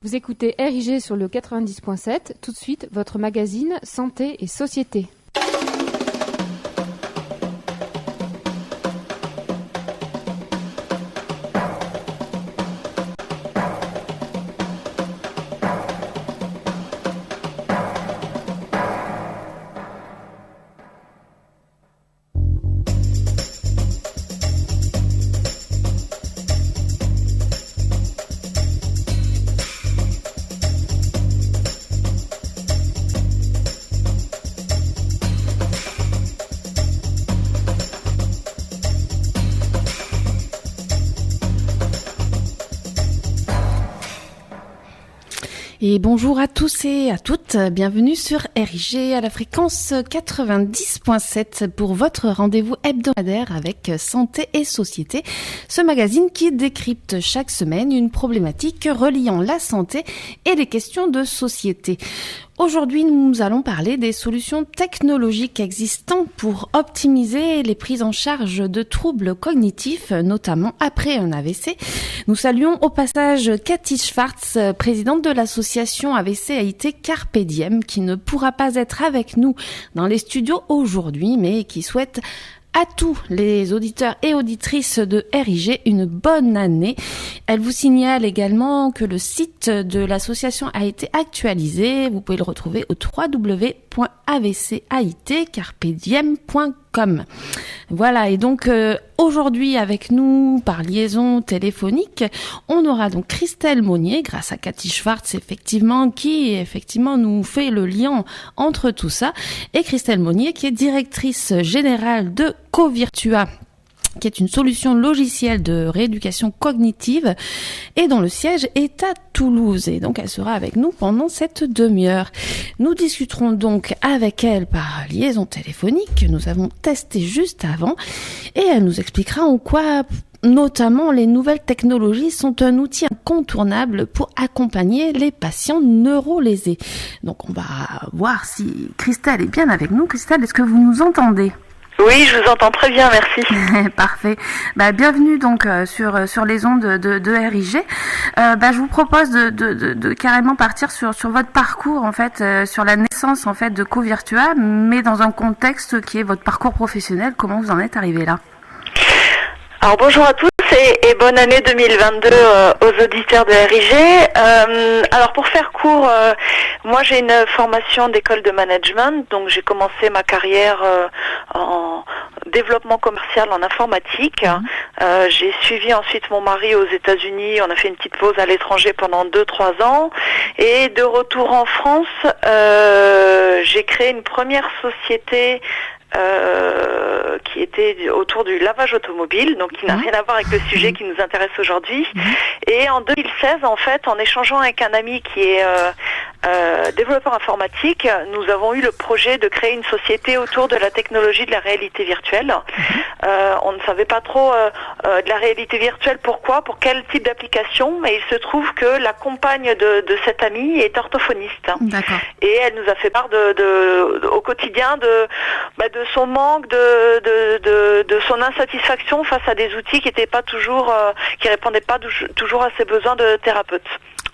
Vous écoutez RIG sur le 90.7. Tout de suite, votre magazine Santé et Société. Et bonjour à tous et à toutes, bienvenue sur RIG à la fréquence 90.7 pour votre rendez-vous hebdomadaire avec Santé et Société, ce magazine qui décrypte chaque semaine une problématique reliant la santé et les questions de société. Aujourd'hui, nous allons parler des solutions technologiques existantes pour optimiser les prises en charge de troubles cognitifs, notamment après un AVC. Nous saluons au passage Cathy Schwartz, présidente de l'association AVC AIT Carpe Diem, qui ne pourra pas être avec nous dans les studios aujourd'hui, mais qui souhaite à tous les auditeurs et auditrices de RIG une bonne année. Elle vous signale également que le site de l'association a été actualisé. Vous pouvez le retrouver au www.avcaitcarpediem.com. Voilà, et donc aujourd'hui avec nous par liaison téléphonique, on aura donc Christelle Monnier, grâce à Cathy Schwartz qui nous fait le lien entre tout ça, et Christelle Monnier qui est directrice générale de Covirtua, qui est une solution logicielle de rééducation cognitive et dont le siège est à Toulouse. Et donc, elle sera avec nous pendant cette demi-heure. Nous discuterons donc avec elle par liaison téléphonique que nous avons testée juste avant, et elle nous expliquera en quoi notamment les nouvelles technologies sont un outil incontournable pour accompagner les patients neurolésés. Donc, on va voir si Christelle est bien avec nous. Christelle, est-ce que vous nous entendez ? Oui, je vous entends très bien, merci. Parfait. Bienvenue donc sur les ondes de RIG. Je vous propose de carrément partir sur votre parcours en fait, sur la naissance en fait de Covirtua, mais dans un contexte qui est votre parcours professionnel. Comment vous en êtes arrivé là ? Alors bonjour à tous et bonne année 2022 aux auditeurs de RIG. Alors pour faire court, moi j'ai une formation d'école de management, donc j'ai commencé ma carrière en développement commercial en informatique. J'ai suivi ensuite mon mari aux États-Unis, on a fait une petite pause à l'étranger pendant 2-3 ans, et de retour en France, j'ai créé une première société qui était autour du lavage automobile, donc qui n'a rien à voir avec le sujet qui nous intéresse aujourd'hui. Et en 2016, en fait, en échangeant avec un ami qui est développeur informatique, nous avons eu le projet de créer une société autour de la technologie de la réalité virtuelle. On ne savait pas trop de la réalité virtuelle, pourquoi, pour quel type d'application, mais il se trouve que la compagne de cet ami est orthophoniste. D'accord. Et elle nous a fait part au quotidien de son manque, de son insatisfaction face à des outils qui répondaient pas toujours à ses besoins de thérapeute.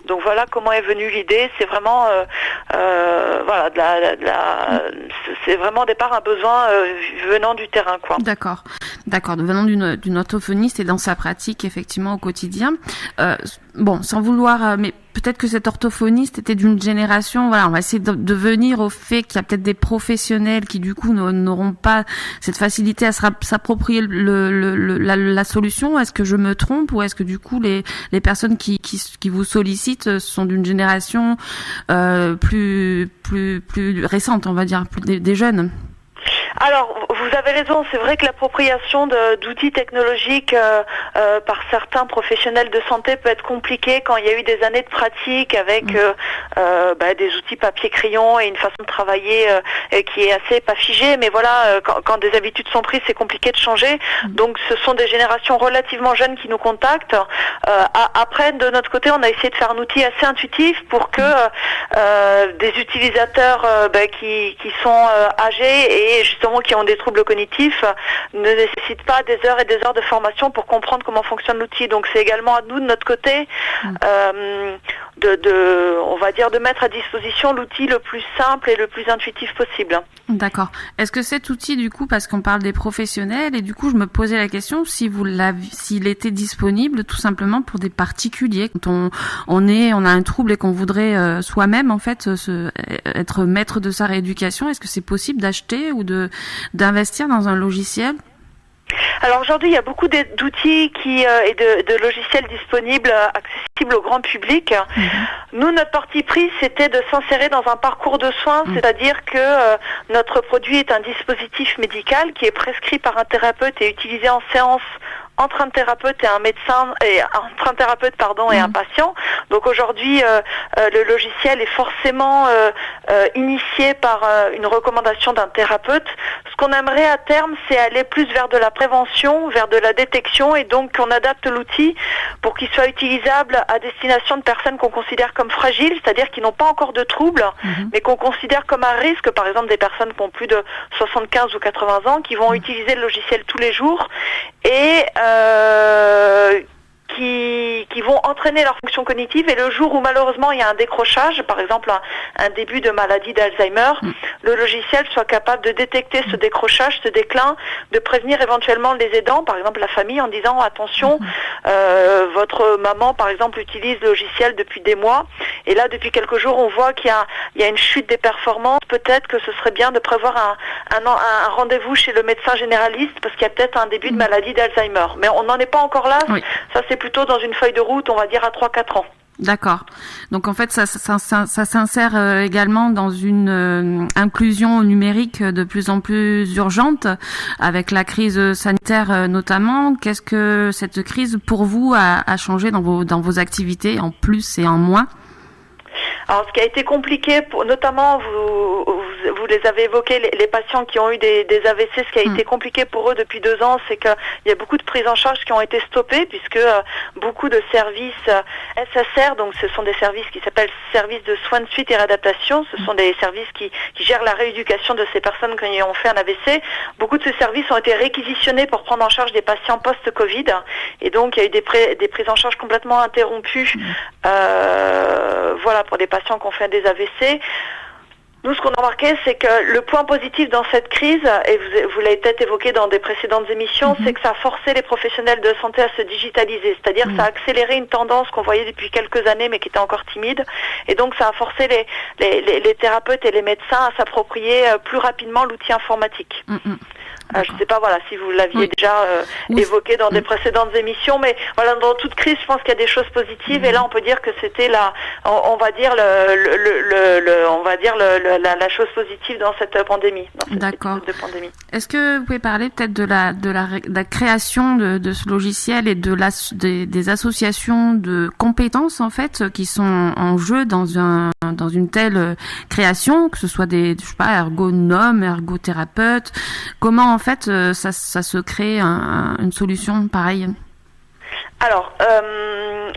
Donc voilà comment est venue l'idée. C'est vraiment c'est vraiment au départ un besoin venant du terrain, quoi. D'accord, venant d'une orthophoniste et dans sa pratique effectivement au quotidien. Sans vouloir, mais peut-être que cet orthophoniste était d'une génération. Voilà, on va essayer de venir au fait qu'il y a peut-être des professionnels qui du coup n'auront pas cette facilité à s'approprier la solution. Est-ce que je me trompe, ou est-ce que du coup les personnes qui vous sollicitent sont d'une génération plus récente, on va dire, des jeunes? Alors, vous avez raison, c'est vrai que l'appropriation d'outils technologiques par certains professionnels de santé peut être compliquée quand il y a eu des années de pratique avec des outils papier-crayon et une façon de travailler qui est assez pas figée, mais voilà, quand des habitudes sont prises, c'est compliqué de changer. Donc ce sont des générations relativement jeunes qui nous contactent. Après, de notre côté, on a essayé de faire un outil assez intuitif pour que des utilisateurs qui sont âgés et justement qui ont des troubles cognitifs ne nécessitent pas des heures et des heures de formation pour comprendre comment fonctionne l'outil. Donc c'est également à nous, de notre côté, on va dire, de mettre à disposition l'outil le plus simple et le plus intuitif possible. D'accord. Est-ce que cet outil, du coup, parce qu'on parle des professionnels, et du coup, je me posais la question s'il était disponible tout simplement pour des particuliers. Quand on a un trouble et qu'on voudrait soi-même, en fait, être maître de sa rééducation, est-ce que c'est possible d'acheter ou d'investir dans un logiciel ? Alors aujourd'hui, il y a beaucoup d'outils et de logiciels disponibles, accessibles au grand public. Nous, notre parti pris, c'était de s'insérer dans un parcours de soins, c'est-à-dire que notre produit est un dispositif médical qui est prescrit par un thérapeute et utilisé en séance entre un thérapeute et un médecin, et entre un thérapeute et un patient. Donc aujourd'hui, le logiciel est forcément initié par une recommandation d'un thérapeute. Ce qu'on aimerait à terme, c'est aller plus vers de la prévention, vers de la détection, et donc qu'on adapte l'outil pour qu'il soit utilisable à destination de personnes qu'on considère comme fragiles, c'est-à-dire qui n'ont pas encore de troubles, mais qu'on considère comme à risque, par exemple des personnes qui ont plus de 75 ou 80 ans, qui vont utiliser le logiciel tous les jours et qui vont entraîner leur fonction cognitive, et le jour où malheureusement il y a un décrochage, par exemple un début de maladie d'Alzheimer, le logiciel soit capable de détecter ce décrochage, ce déclin, de prévenir éventuellement les aidants, par exemple la famille, en disant attention, votre maman par exemple utilise le logiciel depuis des mois, et là depuis quelques jours on voit qu'il y a une chute des performances, peut-être que ce serait bien de prévoir un rendez-vous chez le médecin généraliste parce qu'il y a peut-être un début de maladie d'Alzheimer. Mais on n'en est pas encore là, ça c'est plutôt dans une feuille de route, on va dire à 3-4 ans. D'accord. Donc en fait, ça s'insère également dans une inclusion numérique de plus en plus urgente, avec la crise sanitaire notamment. Qu'est-ce que cette crise pour vous a changé dans vos activités, en plus et en moins ? Alors, ce qui a été compliqué, notamment, vous les avez évoqués, les patients qui ont eu des AVC, ce qui a été compliqué pour eux depuis 2 ans, c'est qu'il y a beaucoup de prises en charge qui ont été stoppées, puisque beaucoup de services SSR, donc ce sont des services qui s'appellent services de soins de suite et réadaptation, ce sont des services qui gèrent la rééducation de ces personnes qui ont fait un AVC. Beaucoup de ces services ont été réquisitionnés pour prendre en charge des patients post-Covid, et donc il y a eu des prises en charge complètement interrompues, pour des patients qui ont fait des AVC. Nous, ce qu'on a remarqué, c'est que le point positif dans cette crise, et vous l'avez peut-être évoqué dans des précédentes émissions, c'est que ça a forcé les professionnels de santé à se digitaliser. C'est-à-dire que ça a accéléré une tendance qu'on voyait depuis quelques années, mais qui était encore timide. Et donc, ça a forcé les thérapeutes et les médecins à s'approprier plus rapidement l'outil informatique. Je ne sais pas si vous l'aviez déjà évoqué dans des précédentes émissions, mais dans toute crise, je pense qu'il y a des choses positives, et là on peut dire que c'était la chose positive dans cette pandémie. D'accord. Est-ce que vous pouvez parler peut-être de la création de ce logiciel et des associations de compétences en fait qui sont en jeu dans une telle création, que ce soit des ergonomes, ergothérapeutes, comment en fait ça se crée une solution pareille? Alors,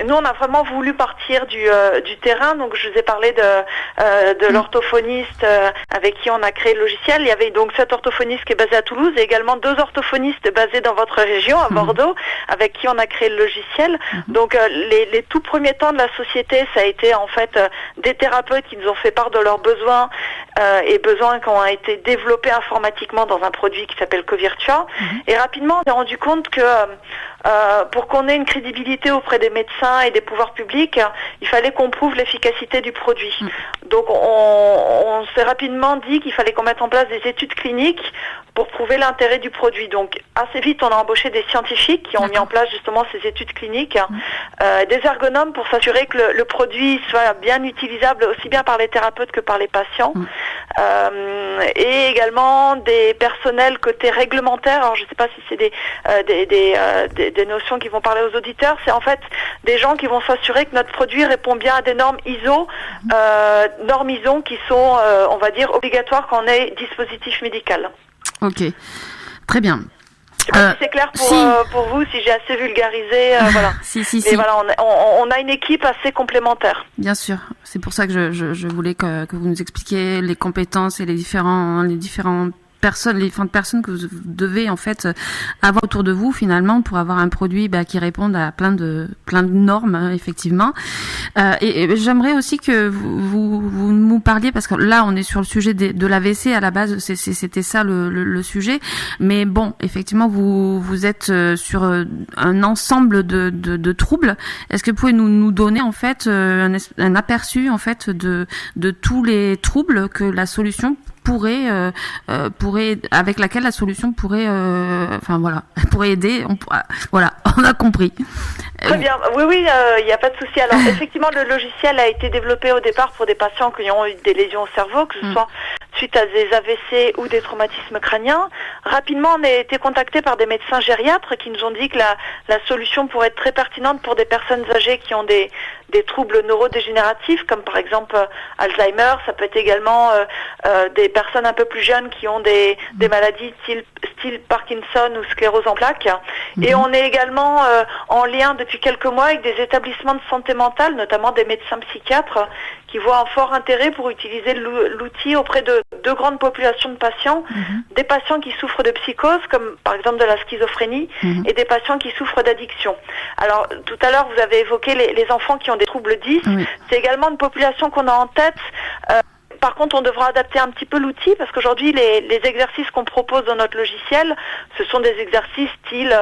nous on a vraiment voulu partir du terrain, donc je vous ai parlé de l'orthophoniste avec qui on a créé le logiciel. Il y avait donc cet orthophoniste qui est basé à Toulouse et également 2 orthophonistes basés dans votre région, à Bordeaux, avec qui on a créé le logiciel. Donc les tout premiers temps de la société, ça a été en fait des thérapeutes qui nous ont fait part de leurs besoins et besoins qui ont été développés informatiquement dans un produit qui s'appelle Covirtua. Et rapidement on s'est rendu compte que pour qu'on ait une crédibilité auprès des médecins et des pouvoirs publics, il fallait qu'on prouve l'efficacité du produit. Donc on s'est rapidement dit qu'il fallait qu'on mette en place des études cliniques pour prouver l'intérêt du produit. Donc assez vite on a embauché des scientifiques qui ont mis en place justement ces études cliniques, des ergonomes pour s'assurer que le produit soit bien utilisable aussi bien par les thérapeutes que par les patients, et également des personnels côté réglementaire. Alors je ne sais pas si c'est des notions qui vont parler aux auditeurs, c'est en fait des gens qui vont s'assurer que notre produit répond bien à des normes ISO, qui sont, on va dire, obligatoires quand on est dispositif médical. Ok, très bien. Je sais pas si c'est clair pour vous, si j'ai assez vulgarisé, voilà. Si. Mais voilà, on a une équipe assez complémentaire. Bien sûr, c'est pour ça que je voulais que vous nous expliquiez les compétences et les différents personnes que vous devez en fait avoir autour de vous finalement pour avoir un produit qui réponde à plein de normes effectivement. Et j'aimerais aussi que vous nous parliez, parce que là on est sur le sujet de l'AVC à la base, c'était ça le sujet, mais bon effectivement vous êtes sur un ensemble de troubles. Est-ce que vous pouvez nous donner en fait un aperçu en fait de tous les troubles que la solution avec laquelle la solution pourrait aider. On a compris. Très bien. Oui, il n'y a pas de souci. Alors, effectivement, le logiciel a été développé au départ pour des patients qui ont eu des lésions au cerveau, que ce soit suite à des AVC ou des traumatismes crâniens. Rapidement, on a été contacté par des médecins gériatres qui nous ont dit que la solution pourrait être très pertinente pour des personnes âgées qui ont des troubles neurodégénératifs, comme par exemple Alzheimer. Ça peut être également des personnes un peu plus jeunes qui ont des maladies style Parkinson ou sclérose en plaques. Et on est également en lien depuis quelques mois avec des établissements de santé mentale, notamment des médecins psychiatres, qui voient un fort intérêt pour utiliser l'outil auprès de deux grandes populations de patients, des patients qui souffrent de psychose, comme par exemple de la schizophrénie, et des patients qui souffrent d'addiction. Alors, tout à l'heure, vous avez évoqué les enfants qui ont des troubles 10. C'est également une population qu'on a en tête. Par contre, on devra adapter un petit peu l'outil parce qu'aujourd'hui, les exercices qu'on propose dans notre logiciel, ce sont des exercices style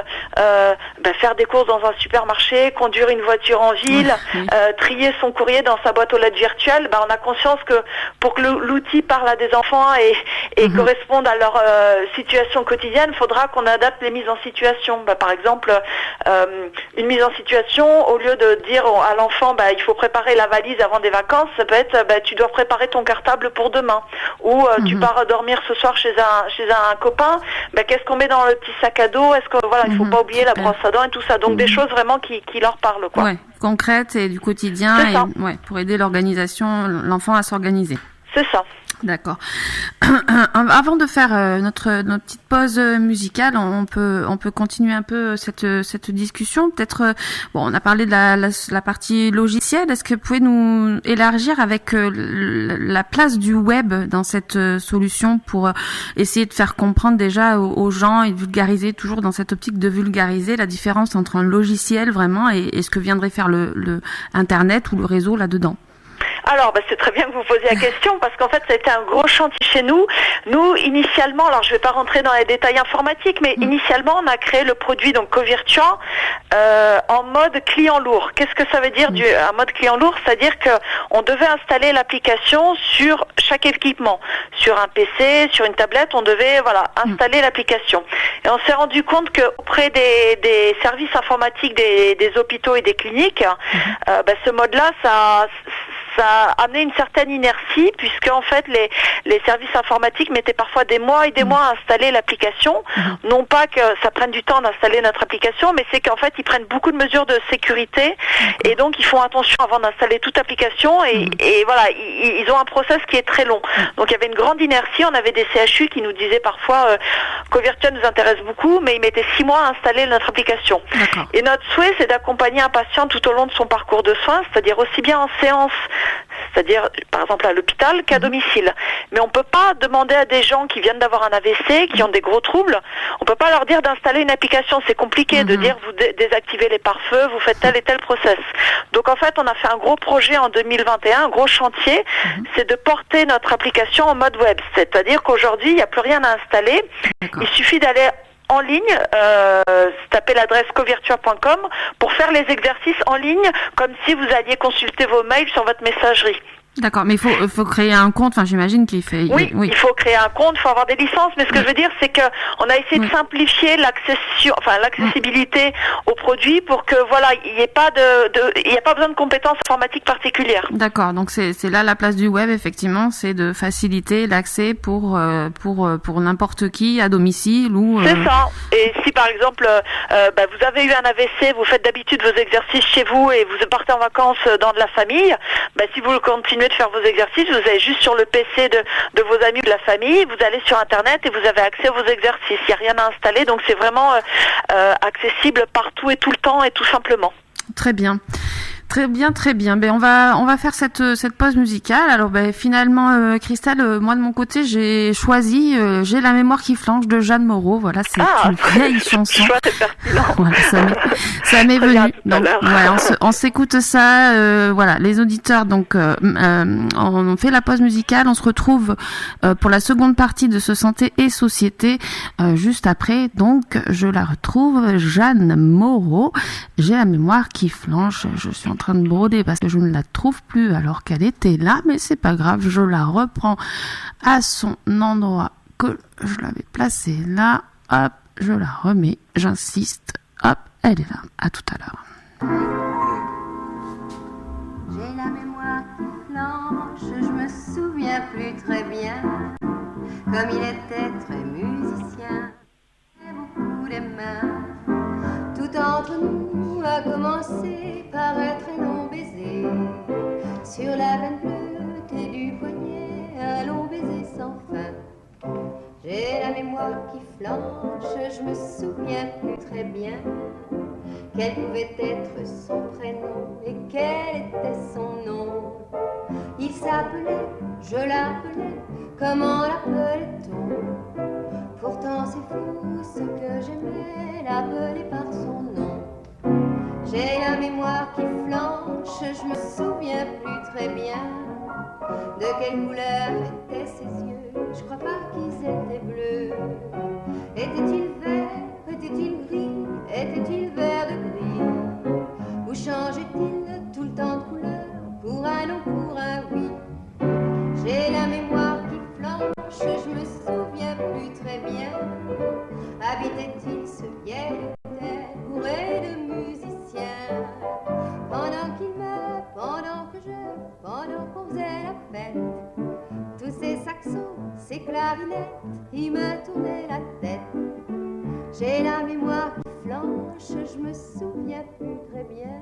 faire des courses dans un supermarché, conduire une voiture en ville, trier son courrier dans sa boîte aux lettres virtuelle. On a conscience que pour que l'outil parle à des enfants et corresponde à leur situation quotidienne, il faudra qu'on adapte les mises en situation. Par exemple, une mise en situation, au lieu de dire à l'enfant il faut préparer la valise avant des vacances, ça peut être tu dois préparer ton cartable pour demain, ou tu pars dormir ce soir chez un copain, qu'est-ce qu'on met dans le petit sac à dos, est-ce que il faut pas oublier la brosse à dents et tout ça, donc des choses vraiment qui leur parlent quoi. Ouais, concrètes et du quotidien pour aider l'enfant à s'organiser. C'est ça. D'accord. Avant de faire notre petite pause musicale, on peut continuer un peu cette discussion. Peut-être, on a parlé de la partie logicielle. Est-ce que vous pouvez nous élargir avec la place du web dans cette solution pour essayer de faire comprendre déjà aux gens et de vulgariser, toujours dans cette optique de vulgariser la différence entre un logiciel vraiment et ce que viendrait faire le Internet ou le réseau là-dedans? Alors, c'est très bien que vous posiez la question parce qu'en fait, ça a été un gros chantier chez nous. Nous, initialement, alors je ne vais pas rentrer dans les détails informatiques, mais initialement, on a créé le produit donc Covirtua en mode client lourd. Qu'est-ce que ça veut dire un mode client lourd? C'est-à-dire qu'on devait installer l'application sur chaque équipement, sur un PC, sur une tablette, on devait installer l'application. Et on s'est rendu compte qu'auprès des services informatiques des hôpitaux et des cliniques, ce mode-là, ça a amené une certaine inertie puisque en fait les services informatiques mettaient parfois des mois et des mois à installer l'application. Non pas que ça prenne du temps d'installer notre application, mais c'est qu'en fait ils prennent beaucoup de mesures de sécurité et donc ils font attention avant d'installer toute l'application et ils ont un process qui est très long. Donc il y avait une grande inertie, on avait des CHU qui nous disaient parfois Covirtua nous intéresse beaucoup, mais ils mettaient 6 mois à installer notre application. Et notre souhait c'est d'accompagner un patient tout au long de son parcours de soins, c'est-à-dire aussi bien en séance, c'est-à-dire par exemple à l'hôpital qu'à domicile. Mais on peut pas demander à des gens qui viennent d'avoir un AVC, qui ont des gros troubles, on peut pas leur dire d'installer une application, c'est compliqué de dire vous désactivez les pare-feux, vous faites tel et tel process. Donc en fait on a fait un gros projet en 2021, un gros chantier, c'est de porter notre application en mode web, c'est-à-dire qu'aujourd'hui il n'y a plus rien à installer, il suffit d'aller en ligne, tapez l'adresse covirtua.com pour faire les exercices en ligne comme si vous alliez consulter vos mails sur votre messagerie. D'accord, mais il faut créer un compte, j'imagine qu'il fait... Oui, il faut créer un compte, il faut avoir des licences, mais ce que je veux dire, c'est que on a essayé de simplifier l'accessibilité aux produits pour que, il n'y ait pas il n'y a pas besoin de compétences informatiques particulières. D'accord, donc c'est là la place du web, effectivement, c'est de faciliter l'accès pour n'importe qui à domicile ou... C'est ça, et si par exemple, vous avez eu un AVC, vous faites d'habitude vos exercices chez vous et vous partez en vacances dans de la famille, si vous continuez de faire vos exercices, vous allez juste sur le PC de vos amis ou de la famille, vous allez sur Internet et vous avez accès à vos exercices. Il n'y a rien à installer, donc c'est vraiment accessible partout et tout le temps et tout simplement. Très bien. Très bien, très bien. Ben on va faire cette pause musicale. Alors finalement, Christelle, moi de mon côté, j'ai choisi J'ai la mémoire qui flanche de Jeanne Moreau. Voilà, c'est une vieille chanson. Voilà, ça m'est venu. Donc voilà, on s'écoute ça. Voilà, les auditeurs. Donc on fait la pause musicale. On se retrouve pour la seconde partie de ce Santé et Société juste après. Donc je la retrouve, Jeanne Moreau. J'ai la mémoire qui flanche. Je suis en train de broder parce que je ne la trouve plus alors qu'elle était là, mais c'est pas grave, je la reprends à son endroit que je l'avais placée là. Hop, je la remets, j'insiste. Hop, elle est là. À tout à l'heure. J'ai la mémoire qui flanche, je me souviens plus très bien. Comme il était très musicien, et beaucoup les mains. Tout entre nous a commencé par un très long baiser. Sur la veine bleutée du poignet, un long baiser sans fin. J'ai la mémoire qui flanche, je me souviens plus très bien. Quel pouvait être son prénom et quel était son nom. Il s'appelait, je l'appelais, comment l'appelait-on? Pourtant c'est fou ce que j'aimais, l'appeler par son nom. J'ai la mémoire qui flanche, je me souviens plus très bien. De quelle couleur étaient ses yeux, je crois pas qu'ils étaient bleus. Était-il vert, était-il gris, était-il vert de gris? Ou changeait-il tout le temps de couleur, pour un non, pour un oui? J'ai la mémoire qui flanche, je me souviens plus très bien. Habitait-il ce vieil hôtel bourré de musiciens? Pendant qu'il me, pendant que je, pendant qu'on faisait la fête, tous ces saxons, ces clarinettes, ils me tournaient la tête. J'ai la mémoire qui flanche, je me souviens plus très bien.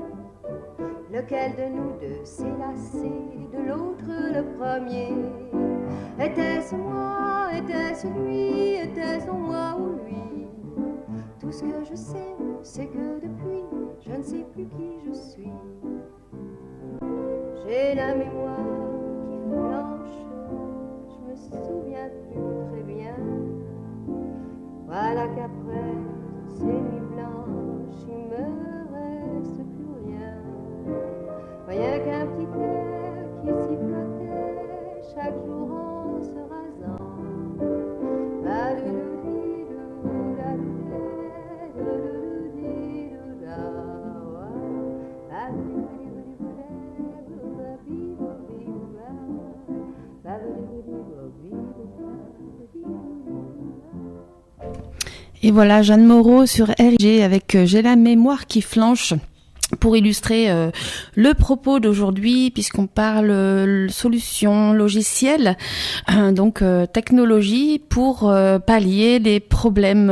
Lequel de nous deux s'est lassé de l'autre le premier? Était-ce moi, était-ce lui, était-ce moi ou lui? Tout ce que je sais, c'est que depuis, je ne sais plus qui je suis. J'ai la mémoire qui flanche, je me souviens plus très bien. Voilà qu'après ces nuits blanches, il me reste plus rien. Rien qu'un petit air qui sifflotait chaque jour en se rasant. Et voilà, Jeanne Moreau sur RIG avec J'ai la mémoire qui flanche. Pour illustrer le propos d'aujourd'hui, puisqu'on parle solutions logicielles, donc technologie pour pallier les problèmes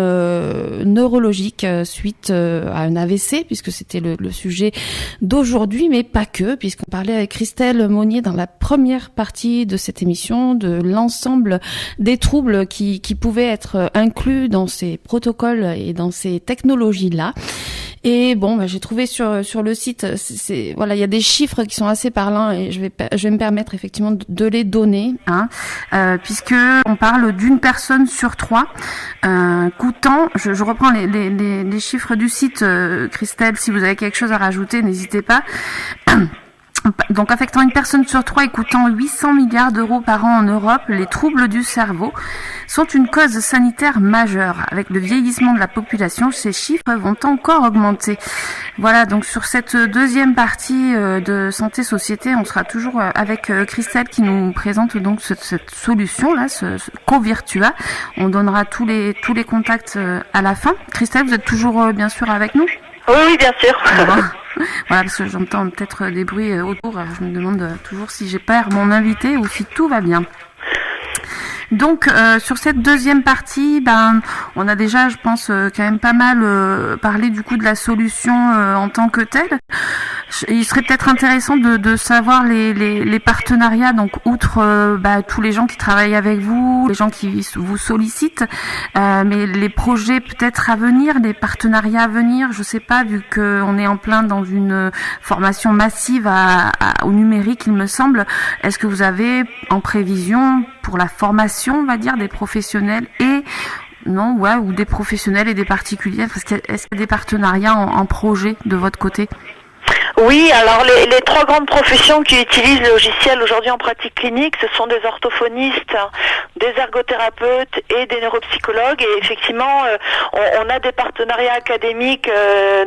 neurologiques suite à un AVC, puisque c'était le sujet d'aujourd'hui, mais pas que, puisqu'on parlait avec Christelle Monnier dans la première partie de cette émission de l'ensemble des troubles qui pouvaient être inclus dans ces protocoles et dans ces technologies-là. Et bon, j'ai trouvé sur le site, voilà, il y a des chiffres qui sont assez parlants et je vais me permettre effectivement de les donner, puisque on parle d'une personne sur 3 coûtant. Je reprends les chiffres du site, Christelle, si vous avez quelque chose à rajouter, n'hésitez pas. Donc, affectant une personne sur 3 et coûtant 800 milliards d'euros par an en Europe, les troubles du cerveau sont une cause sanitaire majeure. Avec le vieillissement de la population, ces chiffres vont encore augmenter. Voilà, donc sur cette deuxième partie de Santé Société, on sera toujours avec Christelle qui nous présente donc cette solution-là, ce Covirtua. On donnera tous les contacts à la fin. Christelle, vous êtes toujours bien sûr avec nous ? Oui, bien sûr. Voilà, parce que j'entends peut-être des bruits autour. Je me demande toujours si j'ai peur mon invité ou si tout va bien. Donc sur cette deuxième partie, on a déjà, je pense, quand même pas mal parlé du coup de la solution en tant que telle. Il serait peut-être intéressant de savoir les partenariats, donc outre tous les gens qui travaillent avec vous, les gens qui vous sollicitent, mais les projets peut-être à venir, les partenariats à venir, je sais pas, vu qu'on est en plein dans une formation massive au numérique, il me semble. Est-ce que vous avez en prévision pour la formation, on va dire, des professionnels ou des professionnels et des particuliers? Est-ce qu'il y a des partenariats en projet de votre côté? Oui, alors les trois grandes professions qui utilisent le logiciel aujourd'hui en pratique clinique, ce sont des orthophonistes, des ergothérapeutes et des neuropsychologues. Et effectivement, on a des partenariats académiques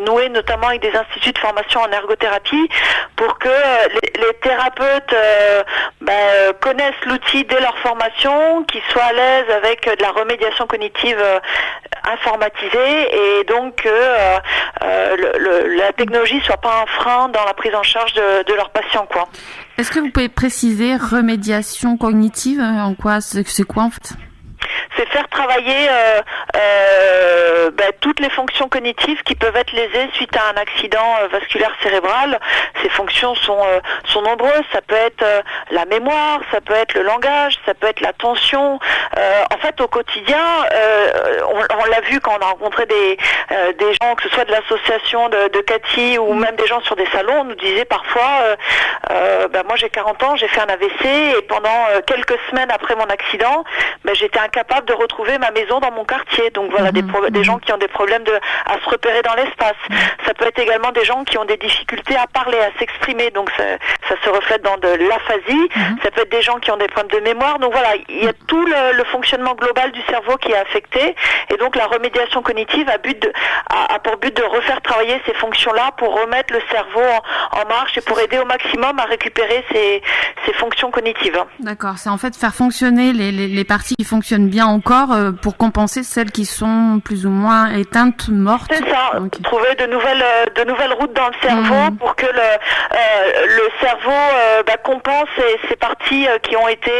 noués notamment avec des instituts de formation en ergothérapie pour que les thérapeutes connaissent l'outil dès leur formation, qu'ils soient à l'aise avec de la remédiation cognitive informatisée et donc que la technologie soit pas un frein dans la prise en charge de leurs patients, quoi. Est-ce que vous pouvez préciser remédiation cognitive? En quoi c'est quoi en fait? C'est faire travailler toutes les fonctions cognitives qui peuvent être lésées suite à un accident vasculaire cérébral. Ces fonctions sont nombreuses. Ça peut être la mémoire, ça peut être le langage, ça peut être l'attention. En fait, au quotidien, on l'a vu quand on a rencontré des gens, que ce soit de l'association de Cathy ou même des gens sur des salons, on nous disait parfois moi j'ai 40 ans, j'ai fait un AVC et pendant quelques semaines après mon accident, j'étais incapable de retrouver ma maison dans mon quartier. Donc voilà, des gens qui ont des problèmes à se repérer dans l'espace. Ça peut être également des gens qui ont des difficultés à parler, à s'exprimer. Donc ça se reflète dans de l'aphasie. Ça peut être des gens qui ont des problèmes de mémoire. Donc voilà, il y a tout le fonctionnement global du cerveau qui est affecté. Et donc la remédiation cognitive a pour but de refaire travailler ces fonctions-là pour remettre le cerveau en marche et pour aider au maximum à récupérer ces fonctions cognitives. D'accord, c'est en fait faire fonctionner les parties qui fonctionnent bien encore pour compenser celles qui sont plus ou moins éteintes, mortes. C'est ça, okay. Trouver de nouvelles routes dans le cerveau pour que le cerveau compense ces parties qui ont été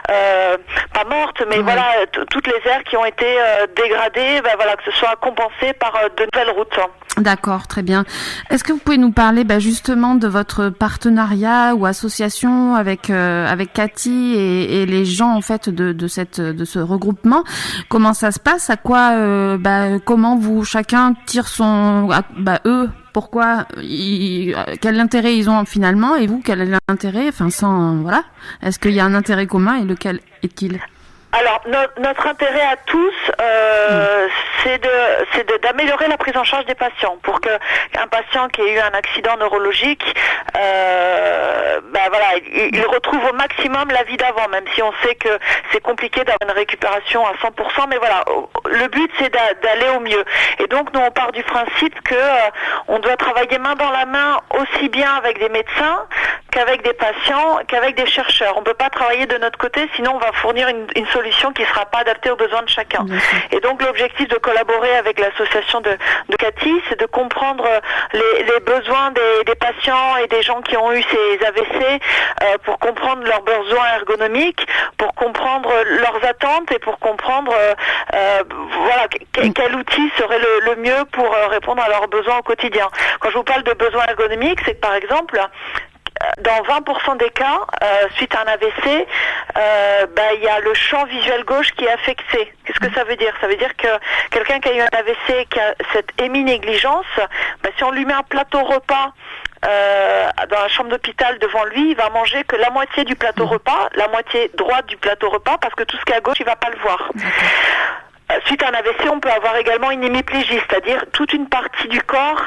pas mortes, mais voilà, toutes les aires qui ont été dégradées, que ce soit compensé par de nouvelles routes. D'accord, très bien. Est-ce que vous pouvez nous parler justement de votre partenariat ou association avec Cathy et les gens en fait de ce regroupement? Comment ça se passe? À quoi comment vous chacun tire eux? Pourquoi quel intérêt ils ont finalement et vous quel est l'intérêt? Est-ce qu'il y a un intérêt commun et lequel est-il? Alors notre intérêt à tous, c'est d'améliorer la prise en charge des patients pour que un patient qui a eu un accident neurologique, il retrouve au maximum la vie d'avant, même si on sait que c'est compliqué d'avoir une récupération à 100%, mais voilà, le but c'est d'aller au mieux. Et donc nous on part du principe que on doit travailler main dans la main aussi bien avec des médecins qu'avec des patients, qu'avec des chercheurs. On peut pas travailler de notre côté, sinon on va fournir une solution qui sera pas adaptée aux besoins de chacun. Et donc l'objectif de collaborer avec l'association de Cathy, c'est de comprendre les besoins des patients et des gens qui ont eu ces AVC, pour comprendre leurs besoins ergonomiques, pour comprendre leurs attentes et pour comprendre quel outil serait le mieux pour répondre à leurs besoins au quotidien. Quand je vous parle de besoins ergonomiques, c'est que par exemple, dans 20% des cas, suite à un AVC, il y a le champ visuel gauche qui est affecté. Qu'est-ce que ça veut dire? Ça veut dire que quelqu'un qui a eu un AVC, qui a cette héminégligence, si on lui met un plateau repas dans la chambre d'hôpital devant lui, il va manger que la moitié du plateau repas, la moitié droite du plateau repas, parce que tout ce qui est à gauche, il va pas le voir. Suite à un AVC, on peut avoir également une hémiplégie, c'est-à-dire toute une partie du corps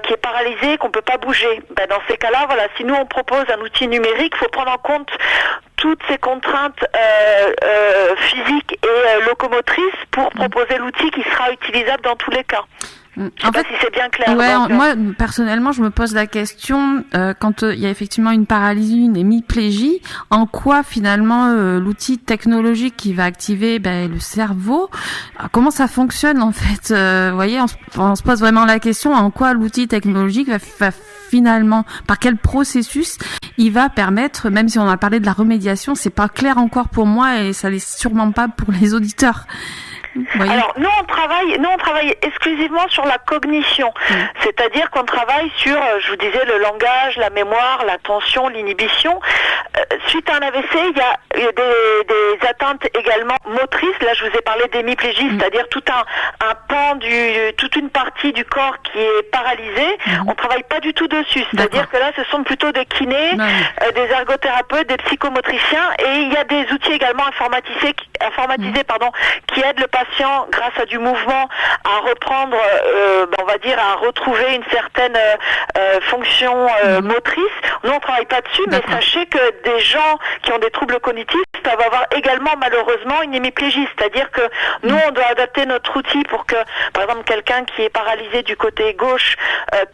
qui est paralysée, qu'on peut pas bouger. Dans ces cas-là, voilà, si nous on propose un outil numérique, il faut prendre en compte toutes ces contraintes physiques et locomotrices pour proposer l'outil qui sera utilisable dans tous les cas. Je sais pas si c'est bien clair. Ouais, moi personnellement, je me pose la question quand il y a effectivement une paralysie, une hémiplégie, en quoi finalement l'outil technologique qui va activer le cerveau, comment ça fonctionne en fait? Vous voyez, on se pose vraiment la question en quoi l'outil technologique va finalement, par quel processus il va permettre, même si on a parlé de la remédiation, c'est pas clair encore pour moi et ça l'est sûrement pas pour les auditeurs. Alors nous on travaille exclusivement sur la cognition, c'est-à-dire qu'on travaille sur, je vous disais, le langage, la mémoire, l'attention, l'inhibition. Suite à un AVC, il y a des atteintes également motrices. Là je vous ai parlé d'hémiplégie, c'est-à-dire tout un pan toute une partie du corps qui est paralysée. On travaille pas du tout dessus, c'est-à-dire que là ce sont plutôt des kinés, des ergothérapeutes, des psychomotriciens, et il y a des outils également informatisés qui aident le patient, grâce à du mouvement, à reprendre, on va dire, à retrouver une certaine fonction motrice. Nous, on travaille pas dessus, mais sachez que des gens qui ont des troubles cognitifs peuvent avoir également, malheureusement, une hémiplégie. C'est-à-dire que nous, on doit adapter notre outil pour que, par exemple, quelqu'un qui est paralysé du côté gauche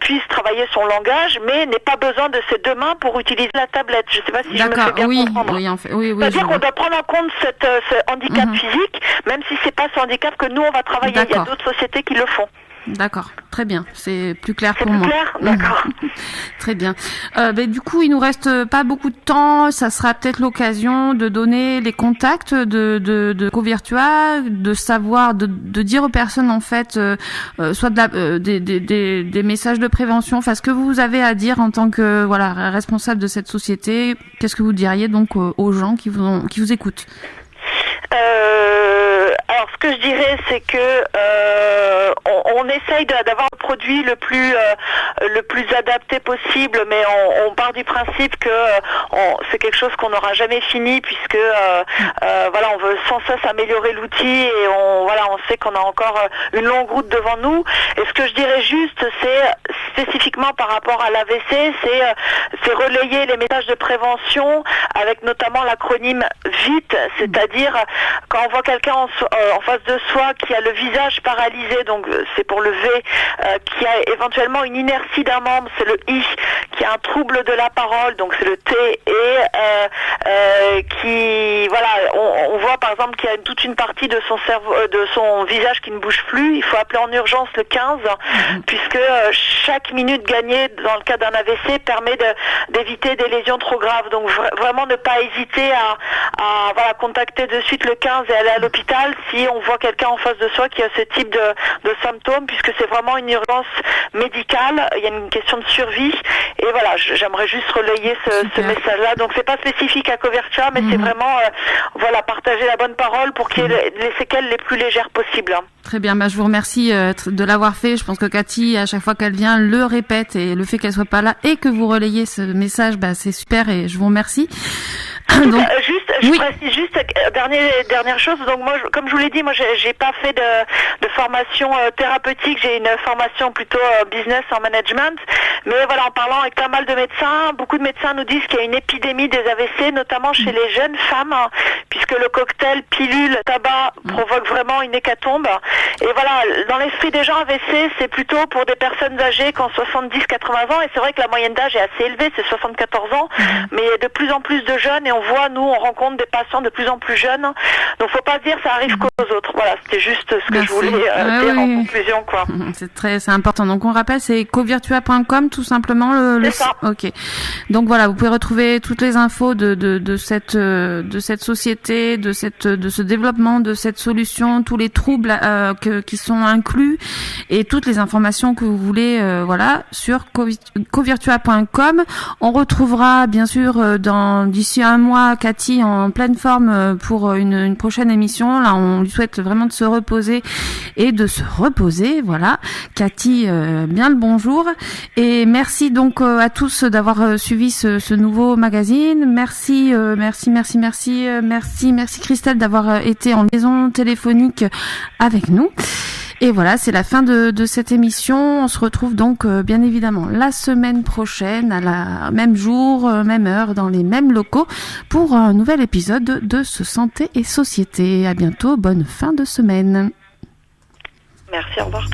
puisse travailler son langage, mais n'ait pas besoin de ses deux mains pour utiliser la tablette. Je ne sais pas si je me fais bien comprendre. Oui, c'est-à-dire qu'on doit prendre en compte ce handicap physique, même si c'est pas ce handicap que nous on va travailler. Il y a d'autres sociétés qui le font. D'accord, très bien, c'est plus clair pour moi. C'est plus clair, d'accord. Très bien. Du coup, il nous reste pas beaucoup de temps. Ça sera peut-être l'occasion de donner les contacts de Covirtua, de savoir, de dire aux personnes en fait, soit des messages de prévention. Enfin, ce que vous avez à dire en tant que responsable de cette société. Qu'est-ce que vous diriez donc aux gens qui vous écoutent? Alors ce que je dirais, c'est que on essaye d'avoir le produit le plus adapté possible, mais on part du principe que c'est quelque chose qu'on n'aura jamais fini, puisque on veut sans cesse améliorer l'outil, et on sait qu'on a encore une longue route devant nous. Et ce que je dirais juste, c'est spécifiquement par rapport à l'AVC, c'est relayer les messages de prévention avec notamment l'acronyme VITE, c'est-à-dire quand on voit quelqu'un en face de soi qui a le visage paralysé, donc c'est pour le V, qui a éventuellement une inertie d'un membre, c'est le I, qui a un trouble de la parole, donc c'est le T, et on voit par exemple qu'il y a toute une partie de son cerveau, de son visage qui ne bouge plus. Il faut appeler en urgence le 15, puisque chaque minute gagnée dans le cas d'un AVC permet d'éviter des lésions trop graves. Donc vraiment ne pas hésiter à contacter de suite le 15 et aller à l'hôpital si on voit quelqu'un en face de soi qui a ce type de symptômes, puisque c'est vraiment une urgence médicale. Il y a une question de survie, et voilà, j'aimerais juste relayer ce message-là. Donc c'est pas spécifique à Covirtua, mais c'est vraiment partager la bonne parole pour qu'il y ait les séquelles les plus légères possibles. Très bien, je vous remercie de l'avoir fait. Je pense que Cathy, à chaque fois qu'elle vient, le répète, et le fait qu'elle soit pas là et que vous relayez ce message, c'est super, et je vous remercie. Donc, je précise juste dernière chose. Donc moi, comme je vous l'ai dit, moi j'ai pas fait de formation thérapeutique. J'ai une formation plutôt business en management. Mais en parlant avec pas mal de médecins, beaucoup de médecins nous disent qu'il y a une épidémie des AVC, notamment chez les jeunes femmes, puisque le cocktail pilule tabac provoque vraiment une hécatombe. Et dans l'esprit des gens, AVC, c'est plutôt pour des personnes âgées qui ont 70-80 ans. Et c'est vrai que la moyenne d'âge est assez élevée, c'est 74 ans. Mais il y a de plus en plus de jeunes, et on rencontre des patients de plus en plus jeunes. Donc faut pas dire ça arrive qu'aux autres. Voilà, c'était juste ce que je voulais dire en conclusion, quoi. C'est important. Donc on rappelle, c'est covirtua.com tout simplement. C'est ça. Ok. Donc vous pouvez retrouver toutes les infos de cette société, de ce développement, de cette solution, tous les troubles qui sont inclus, et toutes les informations que vous voulez sur covirtua.com. On retrouvera bien sûr d'ici un mois Cathy en pleine forme pour une prochaine émission. Là, on lui souhaite vraiment de se reposer et de se reposer. Voilà. Cathy, bien le bonjour. Et merci donc à tous d'avoir suivi ce nouveau magazine. Merci Christelle d'avoir été en liaison téléphonique avec nous. Et voilà, c'est la fin de cette émission. On se retrouve donc bien évidemment la semaine prochaine, à la même jour, même heure, dans les mêmes locaux, pour un nouvel épisode de Ce Santé et Société. À bientôt, bonne fin de semaine. Merci, au revoir.